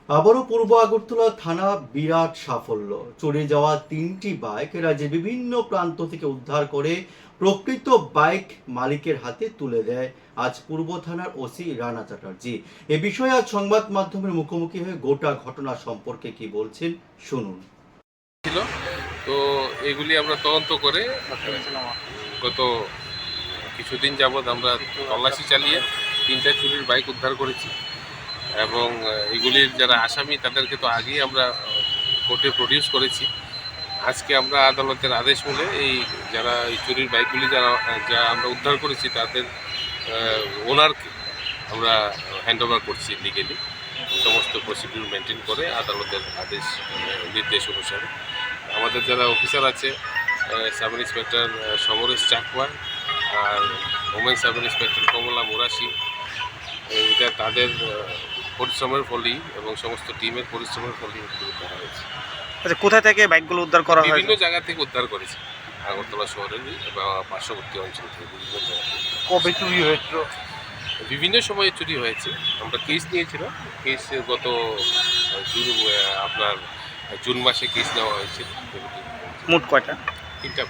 আবারও পূর্ব আগরতলা থানা বিরাট সাফল্য। চুরি যাওয়া 3টি বাইক রাজ্যের বিভিন্ন প্রান্ত থেকে উদ্ধার করে প্রকৃত বাইক মালিকের হাতে তুলে দেয় আজ পূর্ব থানার ওসি রানা চ্যাটার্জি। এ বিষয়ে আজ সংবাদ মাধ্যমের মুখোমুখি হয়ে গোটা ঘটনা সম্পর্কে কি বলছেন শুনুন। ছিল তো এগুলি আমরা তদন্ত করে গত কিছুদিন যাবৎ আমরা তল্লাশি চালিয়ে 3টা চুরির বাইক উদ্ধার করেছি এবং এগুলির যারা আসামি তাদেরকে তো আগেই আমরা কোর্টে প্রডিউস করেছি। আজকে আমরা আদালতের আদেশ মূলে এই যারা এই চুরির বাইকগুলি যা আমরা উদ্ধার করেছি তাদের ওনারকে আমরা হ্যান্ড ওভার করছি লিগেলি, সমস্ত প্রসিডিউর মেনটেন করে আদালতের আদেশ নির্দেশ অনুসারে। আমাদের যারা অফিসার আছে, সাব ইন্সপেক্টর সমরেশ চাকওয়া আর ওমেন সাব ইন্সপেক্টর কমলা মোরাশি, এটা তাদের পরিশ্রমের ফলেই এবং সমস্ত টিমের পরিশ্রমের ফলেই উদ্ধার হয়েছে। আচ্ছা, কোথা থেকে বাইকগুলো উদ্ধার করা হয়? বিভিন্ন জায়গা থেকে উদ্ধার করেছে, আগরতলা শহরের বা পার্শ্ববর্তী অঞ্চল থেকে বিভিন্ন জায়গা থেকে। কবে চুরি হয়েছিল? বিভিন্ন সময়ে চুরি হয়েছে। আমরা কেস নিয়েছিলাম, কেস গত আপনার জুন মাসে কেস নেওয়া হয়েছিল। মোট কয়টা? 3টা।